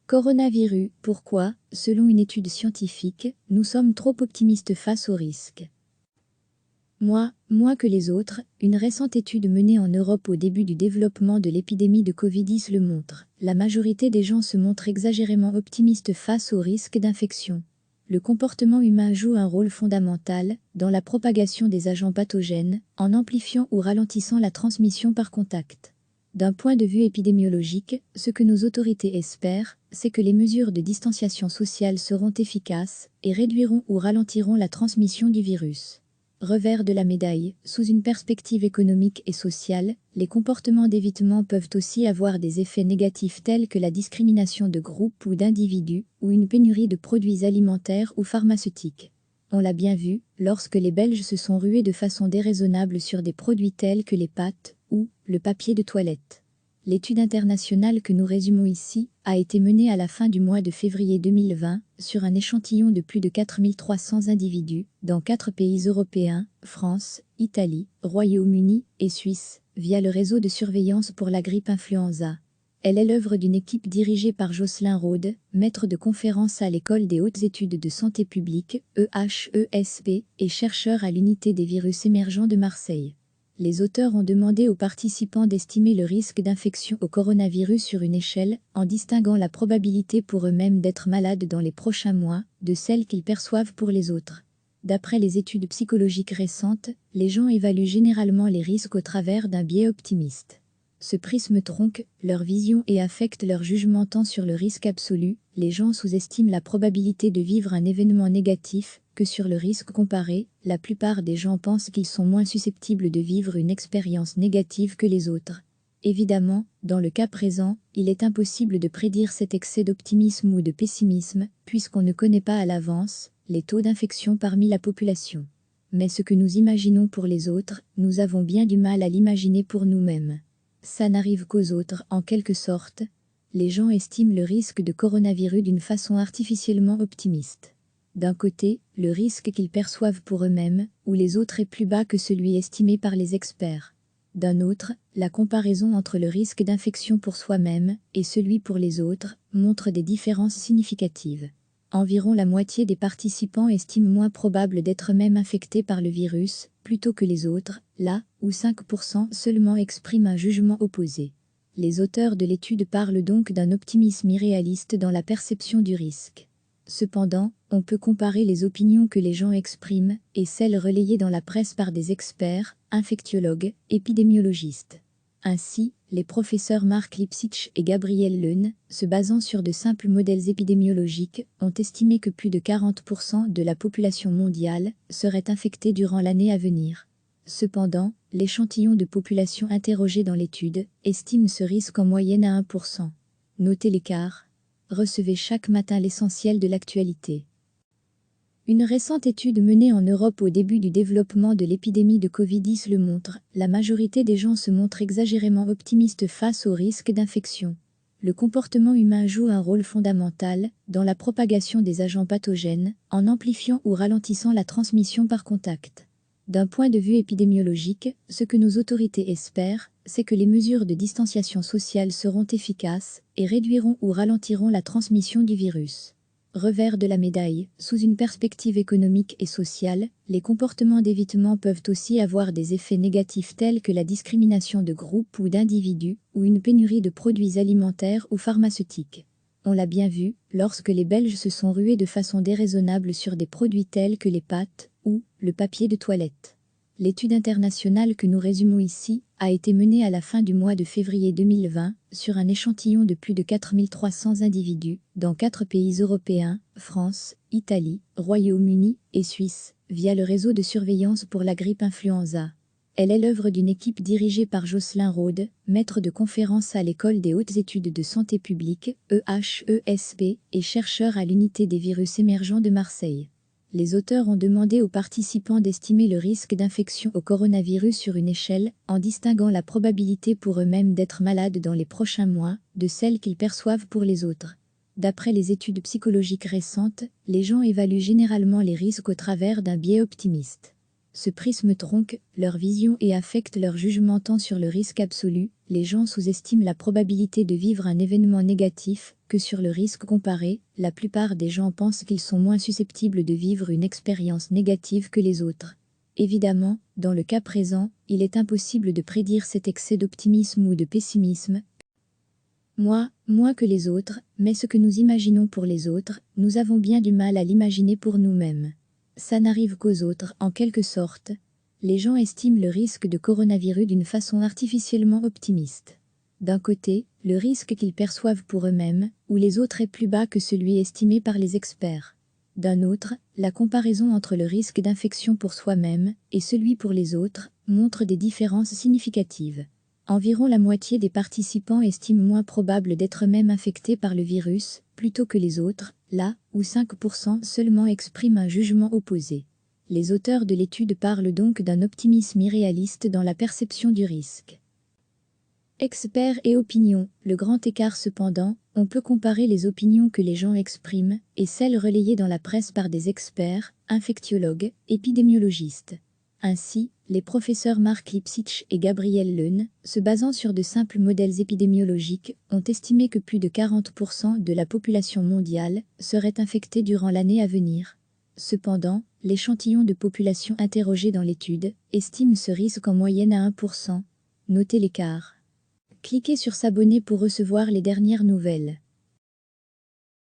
Coronavirus, pourquoi, selon une étude scientifique, nous sommes trop optimistes face aux risques. Moins que les autres, une récente étude menée en Europe au début du développement de l'épidémie de Covid-19 le montre. La majorité des gens se montrent exagérément optimistes face aux risques d'infection. Le comportement humain joue un rôle fondamental dans la propagation des agents pathogènes, en amplifiant ou ralentissant la transmission par contact. D'un point de vue épidémiologique, ce que nos autorités espèrent, c'est que les mesures de distanciation sociale seront efficaces et réduiront ou ralentiront la transmission du virus. Revers de la médaille, sous une perspective économique et sociale, les comportements d'évitement peuvent aussi avoir des effets négatifs tels que la discrimination de groupes ou d'individus, ou une pénurie de produits alimentaires ou pharmaceutiques. On l'a bien vu, lorsque les Belges se sont rués de façon déraisonnable sur des produits tels que les pâtes ou le papier de toilette. L'étude internationale que nous résumons ici a été menée à la fin du mois de février 2020 sur un échantillon de plus de 4300 individus dans 4 pays européens, France, Italie, Royaume-Uni et Suisse, via le réseau de surveillance pour la grippe influenza. Elle est l'œuvre d'une équipe dirigée par Jocelyn Rode, maître de conférences à l'École des hautes études de santé publique, EHESP, et chercheur à l'unité des virus émergents de Marseille. Les auteurs ont demandé aux participants d'estimer le risque d'infection au coronavirus sur une échelle, en distinguant la probabilité pour eux-mêmes d'être malades dans les prochains mois, de celle qu'ils perçoivent pour les autres. D'après les études psychologiques récentes, les gens évaluent généralement les risques au travers d'un biais optimiste. Ce prisme tronque leur vision et affecte leur jugement tant sur le risque absolu, les gens sous-estiment la probabilité de vivre un événement négatif, que sur le risque comparé, la plupart des gens pensent qu'ils sont moins susceptibles de vivre une expérience négative que les autres. Évidemment, dans le cas présent, il est impossible de prédire cet excès d'optimisme ou de pessimisme, puisqu'on ne connaît pas à l'avance les taux d'infection parmi la population. Mais ce que nous imaginons pour les autres, nous avons bien du mal à l'imaginer pour nous-mêmes. Ça n'arrive qu'aux autres, en quelque sorte. Les gens estiment le risque de coronavirus d'une façon artificiellement optimiste. D'un côté, le risque qu'ils perçoivent pour eux-mêmes ou les autres est plus bas que celui estimé par les experts. D'un autre, la comparaison entre le risque d'infection pour soi-même et celui pour les autres montre des différences significatives. Environ la moitié des participants estiment moins probable d'être eux-mêmes infectés par le virus plutôt que les autres, là où 5% seulement expriment un jugement opposé. Les auteurs de l'étude parlent donc d'un optimisme irréaliste dans la perception du risque. Cependant, on peut comparer les opinions que les gens expriment et celles relayées dans la presse par des experts, infectiologues, épidémiologistes. Ainsi, les professeurs Mark Lipsitch et Gabriel Leune, se basant sur de simples modèles épidémiologiques, ont estimé que plus de 40% de la population mondiale serait infectée durant l'année à venir. Cependant, l'échantillon de population interrogé dans l'étude estime ce risque en moyenne à 1%. Notez l'écart. Recevez chaque matin l'essentiel de l'actualité. Une récente étude menée en Europe au début du développement de l'épidémie de Covid-19 le montre, la majorité des gens se montrent exagérément optimistes face au risque d'infection. Le comportement humain joue un rôle fondamental dans la propagation des agents pathogènes, en amplifiant ou ralentissant la transmission par contact. D'un point de vue épidémiologique, ce que nos autorités espèrent, c'est que les mesures de distanciation sociale seront efficaces et réduiront ou ralentiront la transmission du virus. Revers de la médaille, sous une perspective économique et sociale, les comportements d'évitement peuvent aussi avoir des effets négatifs tels que la discrimination de groupes ou d'individus, ou une pénurie de produits alimentaires ou pharmaceutiques. On l'a bien vu, lorsque les Belges se sont rués de façon déraisonnable sur des produits tels que les pâtes ou le papier de toilette. L'étude internationale que nous résumons ici a été menée à la fin du mois de février 2020 sur un échantillon de plus de 4300 individus dans 4 pays européens, France, Italie, Royaume-Uni et Suisse, via le réseau de surveillance pour la grippe influenza. Elle est l'œuvre d'une équipe dirigée par Jocelyn Rode, maître de conférences à l'École des hautes études de santé publique, EHESP, et chercheur à l'unité des virus émergents de Marseille. Les auteurs ont demandé aux participants d'estimer le risque d'infection au coronavirus sur une échelle, en distinguant la probabilité pour eux-mêmes d'être malades dans les prochains mois, de celle qu'ils perçoivent pour les autres. D'après les études psychologiques récentes, les gens évaluent généralement les risques au travers d'un biais optimiste. Ce prisme tronque leur vision et affecte leur jugement tant sur le risque absolu, les gens sous-estiment la probabilité de vivre un événement négatif, que sur le risque comparé, la plupart des gens pensent qu'ils sont moins susceptibles de vivre une expérience négative que les autres. Évidemment, dans le cas présent, il est impossible de prédire cet excès d'optimisme ou de pessimisme. Moins que les autres, mais ce que nous imaginons pour les autres, nous avons bien du mal à l'imaginer pour nous-mêmes. Ça n'arrive qu'aux autres, en quelque sorte. Les gens estiment le risque de coronavirus d'une façon artificiellement optimiste. D'un côté, le risque qu'ils perçoivent pour eux-mêmes, ou les autres est plus bas que celui estimé par les experts. D'un autre, la comparaison entre le risque d'infection pour soi-même et celui pour les autres montre des différences significatives. Environ la moitié des participants estiment moins probable d'être eux-mêmes infectés par le virus, plutôt que les autres, là où 5% seulement expriment un jugement opposé. Les auteurs de l'étude parlent donc d'un optimisme irréaliste dans la perception du risque. Experts et opinions, le grand écart cependant, on peut comparer les opinions que les gens expriment et celles relayées dans la presse par des experts, infectiologues, épidémiologistes. Ainsi, les professeurs Mark Lipsitch et Gabriel Leune, se basant sur de simples modèles épidémiologiques, ont estimé que plus de 40% de la population mondiale serait infectée durant l'année à venir. Cependant, l'échantillon de population interrogé dans l'étude estime ce risque en moyenne à 1%. Notez l'écart. Cliquez sur s'abonner pour recevoir les dernières nouvelles.